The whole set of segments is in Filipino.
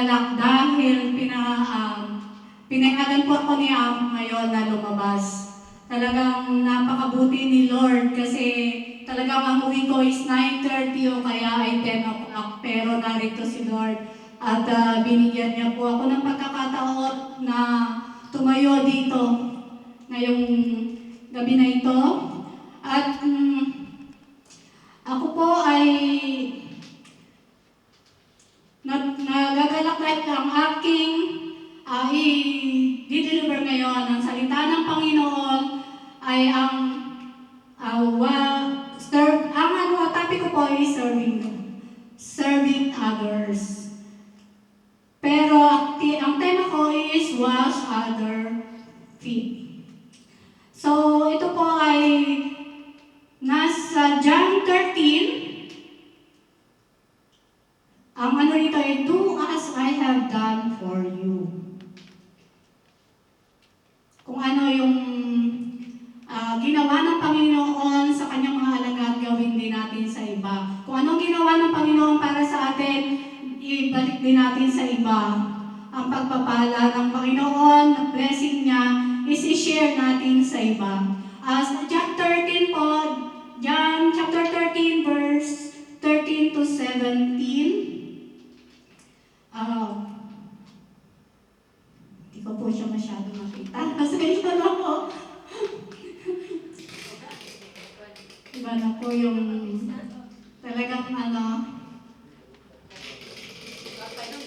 pinanganak dahil pinayagan po ako ni Am ngayon na lumabas. Talagang napakabuti ni Lord kasi talagang ang uwi ko is 9:30 o kaya ay 10 o'clock, pero narito si Lord at binigyan niya po ako ng pagkakataon na tumayo dito ngayong gabi na ito. At ako po ay nagagalak dahil ang aking i-deliver ngayon ang salita ng Panginoon ay ang topic ko po ay serving others. Pero ang tema ko is wash other feet. So ito po ay nasa John 13. Ang rito ay, do as I have done for you. Kung ano yung ginawa ng Panginoon sa kanyang mga alagad, gawin din natin sa iba. Kung anong ginawa ng Panginoon para sa atin, ibalik din natin sa iba. Ang pagpapala ng Panginoon, ang blessing niya, is i-share natin sa iba. Sa John 13 po, John chapter 13 verse 13 to 17. Hindi ko po siya masyado makita. Kasi ito na po. Iba na po yung talagang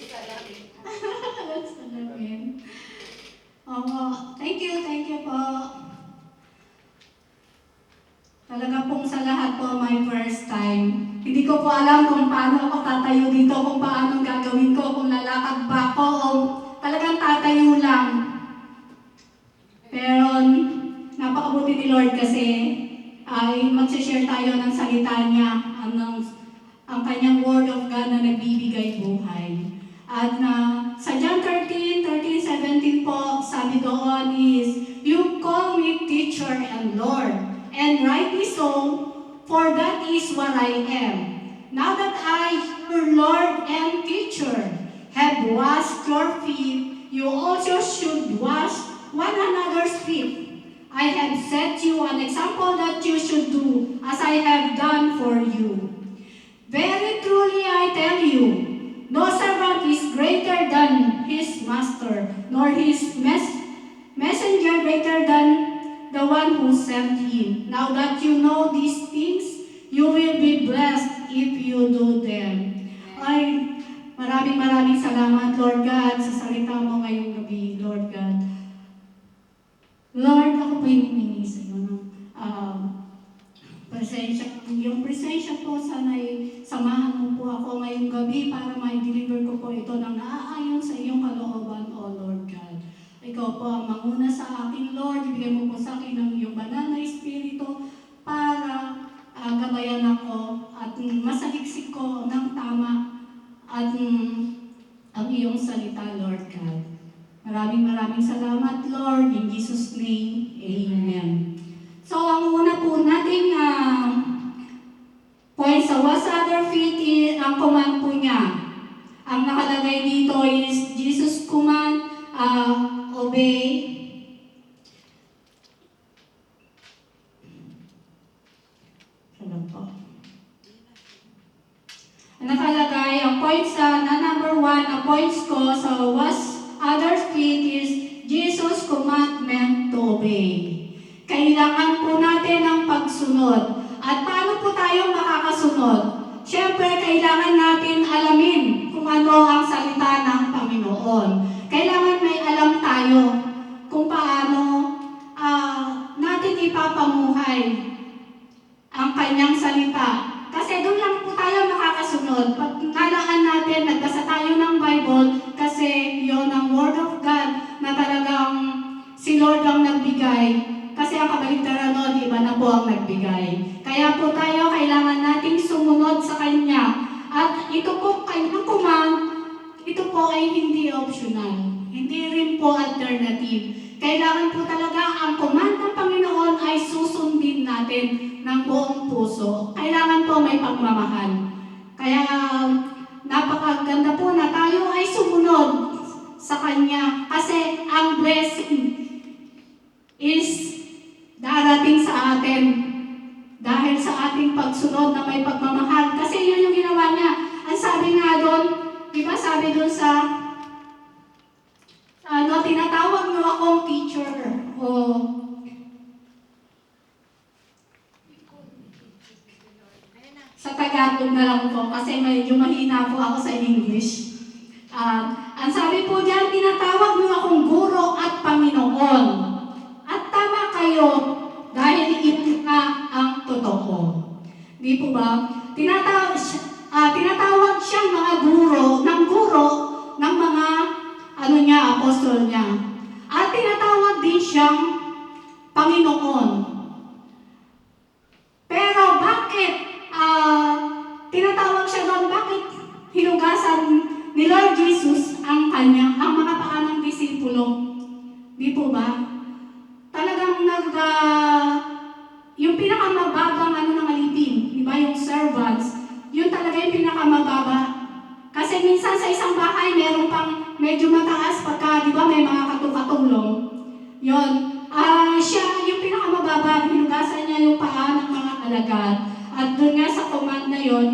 salamin. Thank you po. Talaga pong sa lahat po, my first time. Hindi ko po alam kung paano ako tatayo dito, kung paano gagawin ko, kung lalakad ba ako o talagang tatayo lang. Pero napakabuti ni Lord kasi ay mag-share tayo ng salita niya, ang kanyang word of God na nagbibigay buhay. At sa John 13:17 po, sabi doon is, you call me teacher and Lord, and rightly so, for that is what I am. Now that I, your Lord and teacher, have washed your feet, you also should wash one another's feet. I have set you an example that you should do as I have done for you. Very truly I tell you, no servant is greater than his master, nor his messenger greater than the one who sent him. Now that you know these things, you will be blessed if you do them. Ay, maraming salamat, Lord God, sa salita mo ngayong gabi, Lord God. Lord, ako po yung humingi sa iyo ng presensya. Yung presensya po, sana'y samahan mo po ako ngayong gabi para ma-deliver ko po ito ng naaayon sa iyong kalooban, O Lord God. Ikaw po ang manguna sa akin, Lord. Ibigay mo po sa akin ng iyong banal na Espiritu para gabayan ako at masaliksik ko ng tama at ang iyong salita, Lord God. Maraming salamat, Lord. In Jesus' name, Amen. So, ang una po nating point sa wash other feet, ang command po niya. Ang nakalagay dito is Jesus' command, obey. Nakalagay ang points number 1, ang points ko sa wash others feet is Jesus' commandment to obey. Kailangan po natin ang pagsunod. At paano po tayo makakasunod? Siyempre, kailangan natin alamin kung ano ang salita ng Panginoon. Kailangan may alam tayo kung paano natin ipapamuhay ang kanyang salita. Kasi doon lang po tayo makakasunod. Pag nalaan natin, nagbasa tayo ng Bible, kasi yon ang Word of God na talagang si Lord ang nagbigay. Kasi ang kabaligtaran nun, iba na po ang nagbigay. Kaya po tayo, kailangan nating sumunod sa Kanya. At ito po, kanyang command, ito po ay hindi optional. Hindi rin po alternative. Kailangan po talaga ang command ng Panginoon ay susundin natin ng buong puso. Kailangan po may pagmamahal. Kaya napakaganda po na tayo ay sumunod blessing is darating sa atin dahil sa ating pagsunod na may pagmamahal. Kasi yun yung ginawa niya. Ang sabi nga doon, di ba sabi doon sa tinatawag niyo akong teacher. O, sa Tagalog na lang po kasi medyo mahina po ako sa English. Ang sabi po diyan, tinatawag niyo akong guro at Panginoon. At tama kayo dahil ito nga ang totoo. Di po ba? Tinatawag siyang mga guro ng mga apostol niya. At tinatawag din siyang Panginoon. Pero bakit tinatawag siya doon? Bakit hinugasan ni Lord Jesus ang mga paa ng disipulo? Di po ba? Talagang yung pinakamababang ng alipin, di ba, yung servants, yun talaga yung pinakamababa. Kasi minsan sa isang bahay, meron pang medyo mataas pagka, di ba, may mga katulong. Yun. Siya, yung pinakamababa, hinugasan niya yung paa ng mga alagad. At doon nga sa command na yun,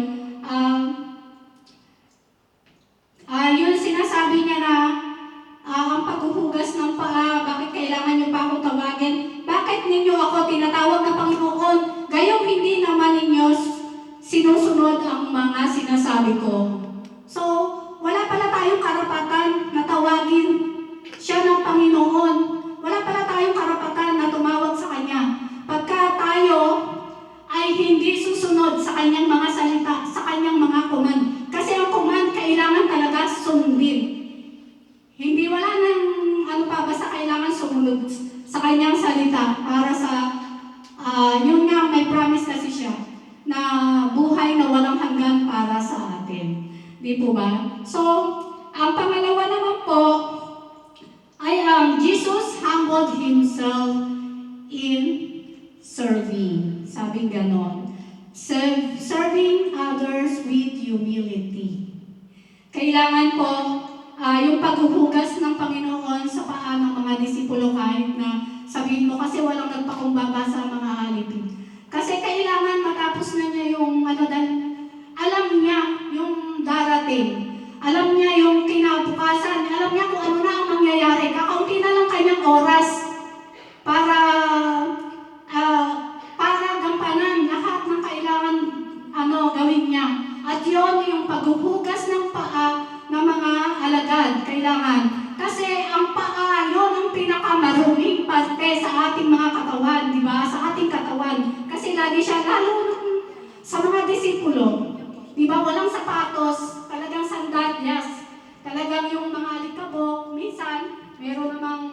yun sinasabi niya na ang paghuhugas ng paa, bakit kailangan niyo pa akong tawagin? Bakit ninyo ako tinatawag na Panginoon? Gayong hindi naman ninyo sinusunod ang mga sinasabi ko. So, wala pala tayong karapatan na tawagin siya ng Panginoon. Wala pala tayong karapatan na tumawag sa Kanya. Pagka tayo ay hindi susunod sa Kanyang mga salita, sa Kanyang mga command. Kasi ang command kailangan talaga sundin. Hindi wala nang basta kailangan sumunod sa Kanyang salita para sa, yun nga, may promise kasi siya na buhay na walang hanggan para sa atin. Di po ba? So, ang pangalawa naman po ay Jesus humbled Himself in serving. Sabing ganon. Serving others with humility. Kailangan po yung paghuhugas ng Panginoon sa paa ng mga disipulo kahit na sabihin mo kasi walang nagpakumbaba sa mga alipin. Kasi kailangan matapos na niya yung dahil alam niya yung darating. Alam niya yung kinabukasan. Alam niya kung ano na ang mangyayari. Kakaunti na lang kanyang oras para gampanan lahat ng kailangan gawin niya. At yun yung paghuhugas ng paa ng mga alagad. Kailangan. Kasi ang paa, yun ang pinakamaruming parte sa ating mga katawan. Di ba? Sa ating katawan. Kasi lagi siya, lalo sa mga disipulo. Di ba? Walang sapatos. Talagang sandalyas. Talagang yung mga alikabok. Minsan, meron namang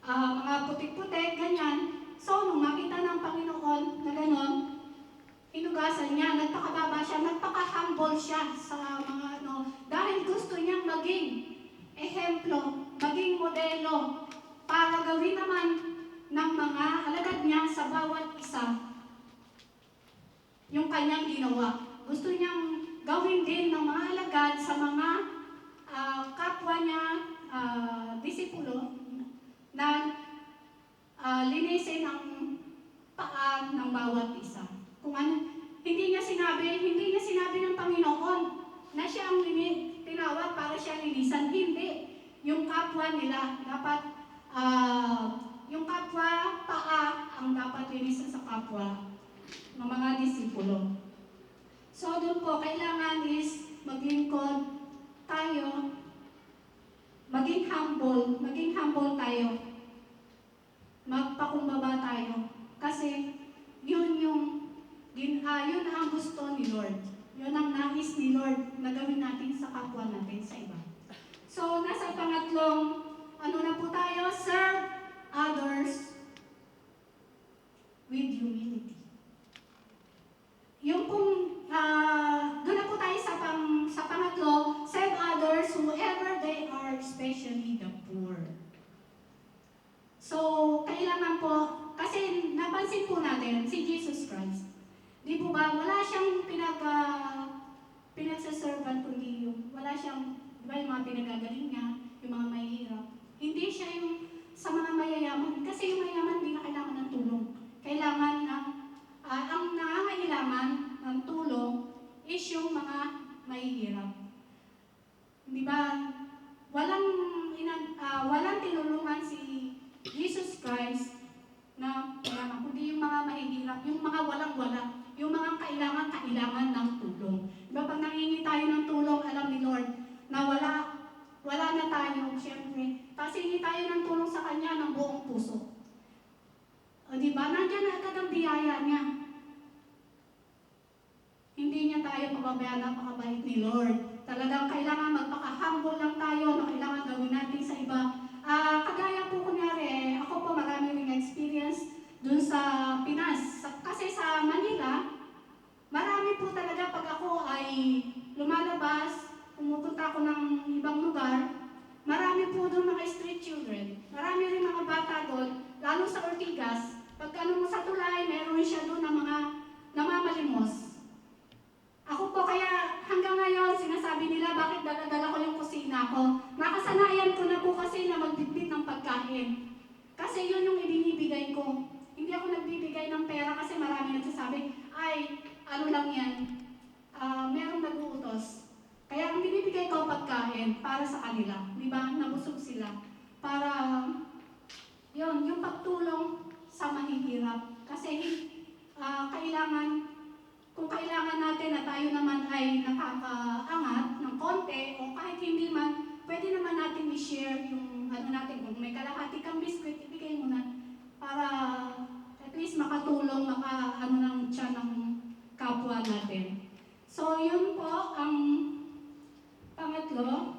mga putik-putik, ganyan. So, nung makita ng Panginoon na gano'n, hinugasan niya, nagpakababa siya, nagpaka-humble siya sa mga dahil gusto niyang maging ehemplo, maging modelo, para gawin naman ng mga alagad niya sa bawat isa yung kanyang ginawa. Gusto niyang gawin din ng mga alagad sa mga kapwa niya, disipulo, na linisin ang paa ng bawat isa. Kung hindi niya sinabi ng Panginoon na siya ang tinawag para siya linisan. Hindi. Yung kapwa nila, dapat, yung kapwa paa ang dapat linisan sa kapwa ng mga disipulo. So, doon po, kailangan is maglingkod tayo, maging humble tayo, magpakumbaba tayo. Kasi, yun ang gusto ni Lord. Yun ang nais ni Lord na gawin natin sa kapwa natin, sa iba. So, nasa pangatlong, na po tayo? Serve others with humility. Yung pong, doon na po tayo sa pangatlo, serve others whoever they are, especially the poor. So, kailangan po, kasi napansin po natin, si Jesus Christ, di po ba, wala siyang pinagsaservan kundi wala siyang, di ba, yung mga pinagagaling niya, yung mga mahihirap. Hindi siya mahihirap. Di ba? Walang tinulungan si Jesus Christ na kaya kundi yung mga mahihirap, yung mga walang-wala, yung mga kailangan ng tulong. Diba pag nangingi tayo ng tulong, alam ni Lord na wala na tayo, siyempre. Tapos hingi tayo ng tulong sa Kanya ng buong puso. O diba, nandiyan na agad ang biyaya niya. Hindi niya tayo pababayaan, napakabait ni Lord. Talagang kailangan magpaka-humble lang tayo na kailangan gawin natin sa iba. Kagaya po kunyari, ako po marami ring experience dun sa Pinas. Kasi sa Manila, marami po talaga pag ako ay lumalabas, pumupunta ako ng ibang lugar, marami po doon mga street children. Marami rin mga bata doon, lalo sa Ortigas. Pag ano mo sa tulay, meron siya doon ng mga namamalimos. Ako po kaya hanggang ngayon, sinasabi nila bakit dala-dala ko yung kusina ko. Nakasanayan ko na po kasi na magbitbit ng pagkain. Kasi yun yung ibinibigay ko. Hindi ako nagbibigay ng pera kasi marami nagsasabi, ay, ano lang yan, merong nag-uutos. Kaya ang binibigay ko pagkain para sa kanila. Di ba? Nabusog sila. Para, yun, yung pagtulong sa mahihirap. Kasi kung kailangan natin na tayo naman ay nakakaangat ng konti o kahit hindi man, pwede naman natin i-share yung ano natin. Kung may kalahati kang biskwit, ibigay mo na para at least makatulong, ano ng tiyan ng kapwa natin. So yun po ang pangatlo.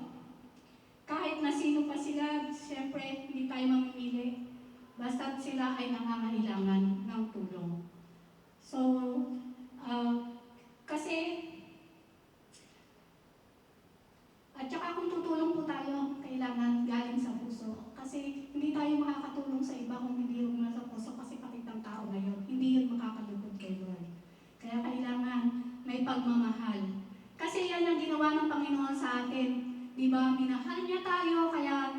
Kahit na sino pa sila, siyempre hindi tayo mamimili. Basta't sila ay nangangailangan ng tulong. So, kasi, at saka kung tutulong po tayo, kailangan galing sa puso. Kasi hindi tayo makakatulong sa iba kung hindi yung nasa puso kasi pakitang tao na yun. Hindi yun makakalugod kay Lord. Kaya kailangan may pagmamahal. Kasi yan ang ginawa ng Panginoon sa atin. Di ba? Minahal niya tayo, kaya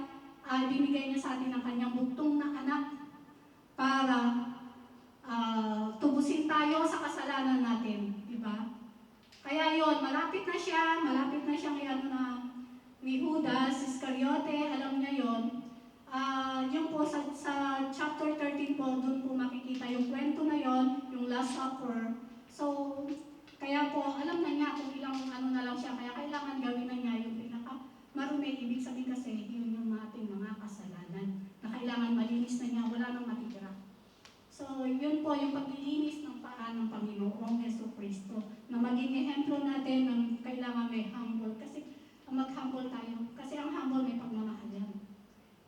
binigay niya sa atin ang kanyang bugtong na anak para tubusin tayo sa kasalanan natin, di ba? Kaya yon, malapit na siya ni Judas Iscariote, alam niya yon. Yung po sa chapter 13 po, doon po makikita yung kwento na yon, yung Last Supper. So, kaya po, alam na niya kung ilang na lang siya, kaya kailangan gawin na niya yung marumi. Ibig sabihin kasi, yun yung ating mga kasalanan, na kailangan malinis na niya, wala nang matitira. So, yun po yung paglilinis ng paa ng Panginoong Jesucristo, na maging ehemplo natin ng kailangan may humble. Kasi mag-humble tayo. Kasi ang humble may pagmamahal yan.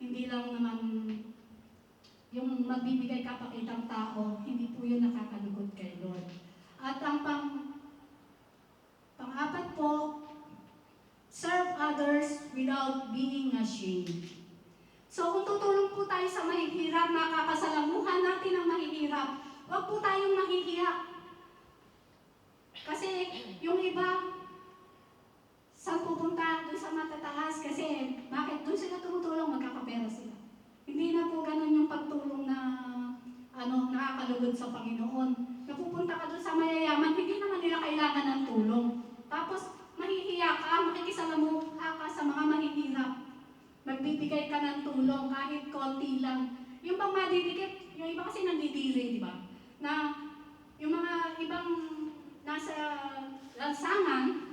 Hindi lang naman yung magbibigay kapakitang tao, hindi po yun nakakalugod kay Lord. At ang pang-apat po, serve others without being ashamed. So kung tutulong po tayo sa mahihirap, nakakasalamuhan natin ang mahihirap, huwag po tayong mahihiya. Kasi yung iba, saan pupunta? Doon sa matataas. Kasi bakit? Doon sila tumutulong, magkakapera sila. Hindi na po ganun yung pagtulong na nakakalugod sa Panginoon. Napupunta ka doon sa mayayaman, hindi naman nila kailangan ng tulong. Tapos mahihiya ka, makikisalamuha ka sa mga mahihirap. Magbibigay ka ng tulong kahit konti lang. Yung bang madidikit, yung iba kasi nandidiri, di ba? Na yung mga ibang nasa lansangan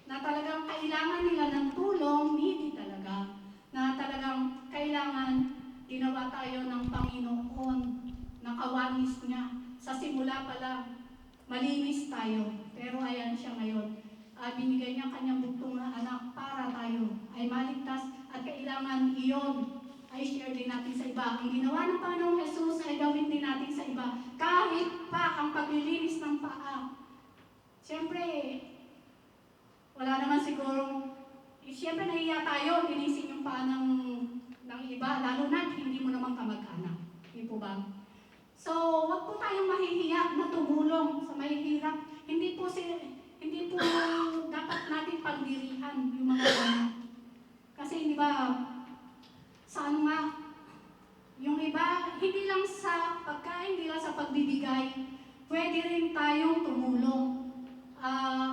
na talagang kailangan nila ng tulong, needy talaga. Na talagang kailangan ginawa tayo ng Panginoon, nakawanis niya. Sa simula pa lang, malinis tayo. Pero ayan siya ngayon. Binigay niya kanyang bugtong na anak para tayo ay maligtas at kailangan iyon ay share din natin sa iba. Ang ginawa ng Panginoong Jesus ay gawin din natin sa iba. Kahit pa ang paglilinis ng paa. Siyempre, wala naman siguro, siyempre nahiya tayo, linisin yung paa ng iba, lalo na hindi mo naman kamag-anak. Hindi po ba? So, wag po tayong mahihiya na tumulong sa mahihirap. Hindi po dapat natin pagdirihan yung mga anak. Kasi di ba, sa yung iba, hindi lang sa pagkain, hindi lang sa pagbibigay, pwede rin tayong tumulong.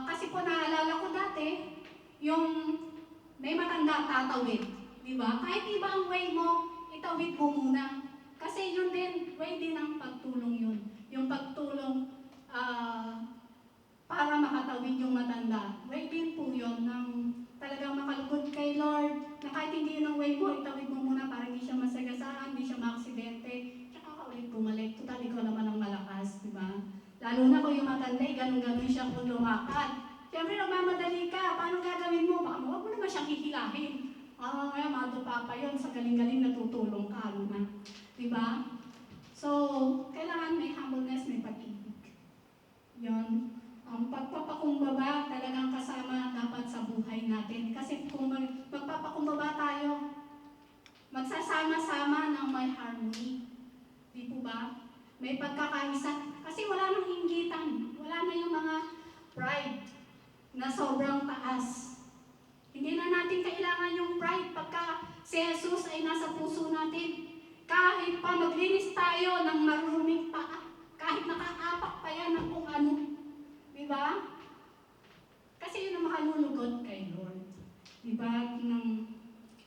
Kasi po naalala ko dati, yung may matanda tatawid. Di ba? Kahit iba ang way mo, itawid mo muna. Kasi yun din, way din ang pagtulong yun. Yung pagtulong para makatawid yung matanda. Way din po yun ng talagang makalugod kay Lord na kahit hindi yun ang way mo, itawid mo muna para hindi siya masagasaan, hindi siya maaksidente. Tsaka ka ulit bumalik. Total, ikaw naman ang malakas, di ba? Lalo na kung yung matanda, ganun-ganun siya kung lumakad. Siyempre, nagmamadali ka. Paano gagawin mo? Baka huwag mo naman siyang hihilahin. Ngayon, madupa pa yun. Sa galing-galing natutulong ka. Ano na. Diba? So, kailangan may humbleness, may pag-ibig. Yun. Ang pagpapakumbaba talagang kasama dapat sa buhay natin. Kasi kung magpapakumbaba tayo, magsasama-sama ng may harmony. Di po ba? May pagkakaisa. Kasi wala nang inggitan. Wala na yung mga pride na sobrang taas. Hindi na natin kailangan yung pride pagka si Jesus ay nasa puso natin. Kahit pa maglinis tayo ng maruruming paa, kahit nakaapak pa yan ng kung ano. Diba? Kasi yun ang makalulugod kay Lord. Diba?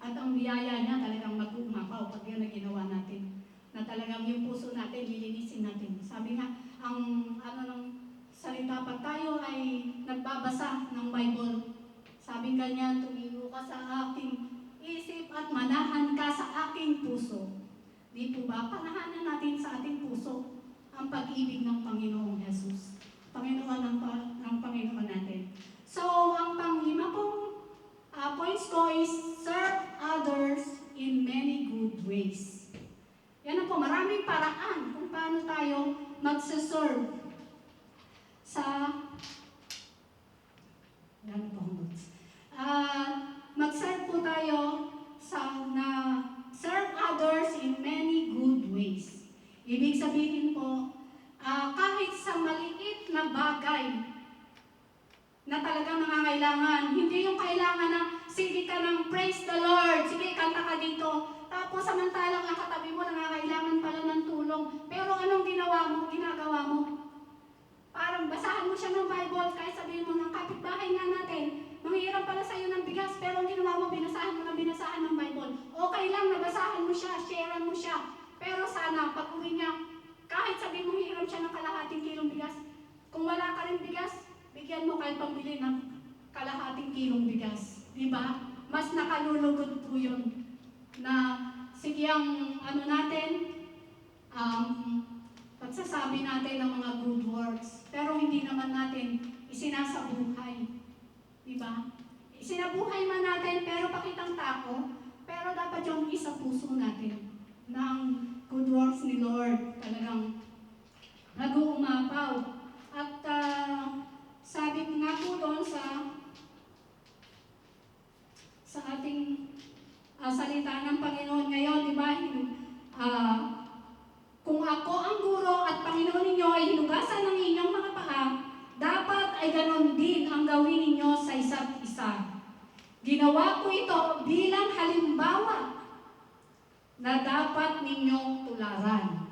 At ang biyaya niya talagang mag-umapaw pag yan na ginawa natin. Na talagang yung puso natin, lilinisin natin. Sabi nga, ang ng salita, pag tayo ay nagbabasa ng Bible, sabi ganyan, tumingo ka sa aking isip at manahan ka sa aking puso. Di po ba? Panahanan natin sa ating puso ang pag-ibig ng Panginoong Jesus. Panginoon ng Panginoon natin. So, ang panglima pong points ko is serve others in many good ways. Yan po, maraming paraan kung paano tayo magsaserve sa mag-serve po tayo serve others in many good ways. Ibig sabihin po, kahit sa maliit na bagay na talagang nangangailangan, hindi yung kailangan na sige ka ng praise the Lord, sige kanta ka dito, tapos samantalang ang katabi mo nangangailangan pala ng tulong, pero anong ginagawa mo? Parang basahan mo siya ng Bible, kahit sabihin mo ng kapitbahay nga natin, manghiram pala sa'yo ng bigas, pero ang ginawa mo, binasahan mo ng Bible. Okay lang, nabasahan mo siya, sharean mo siya. Pero sana, pag uwi niya, kahit sabihin mo hiram siya ng kalahating kilong bigas, kung wala ka rin bigas, bigyan mo kahit pambili ng kalahating kilong bigas. Diba? Mas nakalulugod po yun. Na, sige ang pagsasabi natin ng mga good works, pero hindi naman natin isinasabuhay. Diba? Isinabuhay man natin, pero pakitang tako, pero dapat yung isa puso natin ng good works ni Lord talagang nag-uumapaw. At sabi nga po doon sa ating salita ng Panginoon ngayon, di ba? Kung ako ang guro at Panginoon ninyo ay hinugasan ng inyong mga paa, dapat ay ganon din ang gawin ninyo sa isa't isa. Ginawa ko ito bilang halimbawa na dapat ninyong tularan.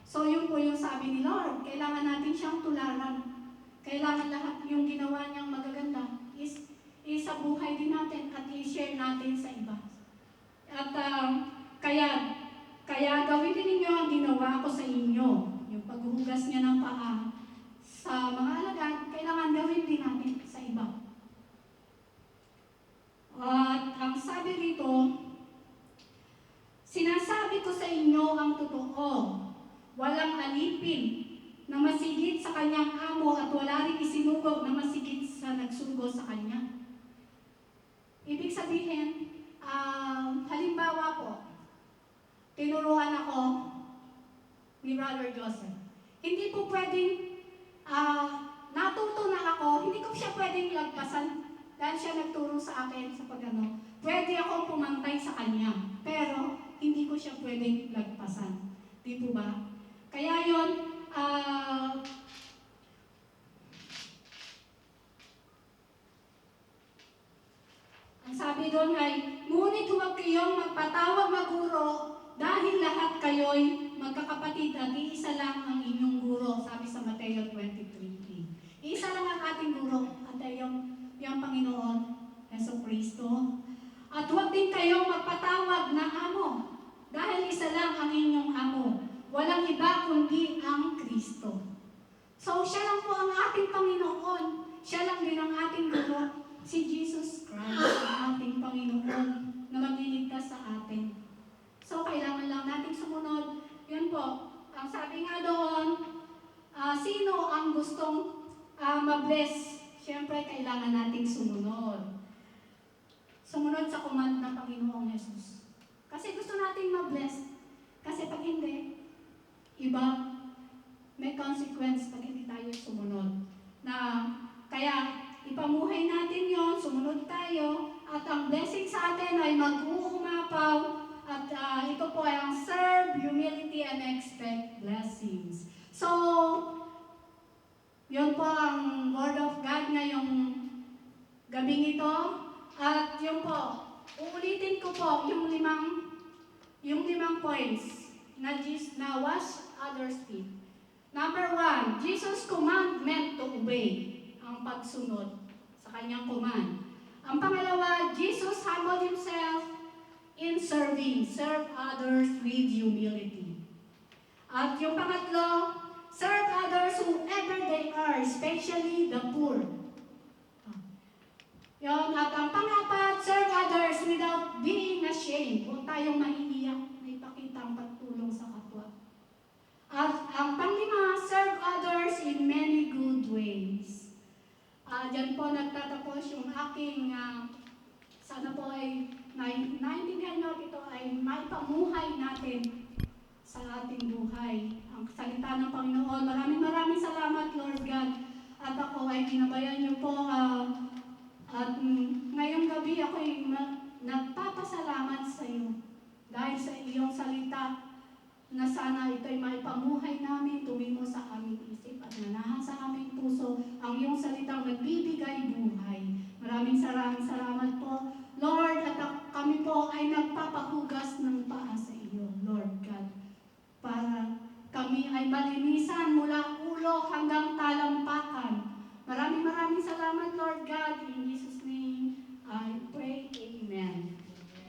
So yun po yung sabi ni Lord, kailangan natin siyang tularan. Kailangan lahat yung ginawa niyang magaganda is sa buhay din natin at i-share natin sa iba. At kaya gawin din ninyo ang ginawa ko sa inyo. Yung paghuhugas niya ng paa sa mga alagad, kailangan gawin din natin sa iba. At ang sabi rito, sinasabi ko sa inyo ang totoo, walang alipin na masigit sa kanyang amo at wala rin isinugo na masigit sa nagsugo sa kanya. Ibig sabihin, halimbawa po, tinuruan ako ni Brother Joseph. Hindi po pwedeng natuto na ako, hindi ko siya pwedeng lagpasan dahil siya nagturo sa akin sa pagano. Pwede akong pumantay sa kanya, pero hindi ko siya pwedeng lagpasan. Di po ba? Kaya yun, ang sabi doon ay, ngunit huwag kayong magpatawag maguro dahil lahat kayo'y magkakapatid at iisa lang ang inyong guro, sabi sa Mateo 23:8. Isa lang ang ating guro at ay yung Panginoon, Jesucristo. At huwag din kayong magpatawag na amo dahil isa lang ang inyong amo. Walang iba kundi ang Kristo. So, siya lang po ang ating Panginoon. Siya lang din ang ating guro. Si Jesus Christ, ang ating Panginoon na magliligtas sa atin. So, kailangan lang nating sumunod. Yun po. Ang sabi nga doon, sino ang gustong ma-bless? Siyempre, kailangan nating sumunod. Sumunod sa command ng Panginoong Jesus. Kasi gusto nating ma-bless. Kasi pag hindi, iba, may consequence pag hindi tayo sumunod. Na, kaya, ipamuhay natin yon, sumunod tayo, at ang blessing sa atin ay mag-uumapaw, at ito po ay ang serve, humility, and expect blessings. So, yun po ang Word of God ngayong gabing ito. At yun po, uulitin ko po yung limang points na wash others' feet. Number 1, Jesus' commandment to obey, ang pagsunod sa kanyang command. Ang pangalawa, Jesus humbled himself in serving, serve others with humility. At yung pangatlo, serve others whoever they are, especially the poor. Yun. At ang pang-apat, serve others without being ashamed. Huwag tayong mahihiyak na ipakita ang pagtulong sa kapwa. At ang pang-lima, serve others in many good ways. Diyan po nagtatapos yung aking, sana po ay naintindihan nyo ito ay maipamuhay natin sa ating buhay. Ang salita ng Panginoon. Maraming salamat, Lord God. At ako ay ginabayan niyo po. At ngayong gabi ako ay nagpapasalamat sa iyo. Dahil sa iyong salita na sana ito ay maipamuhay namin, tumimo sa aming isip at nanahan sa aming puso ang iyong salitang nagbibigay buhay. Maraming salamat po, Lord, at kami po ay nagpapahugas ng paa sa iyo, Lord God, para kami ay malinisan mula ulo hanggang talampakan. Maraming salamat, Lord God, in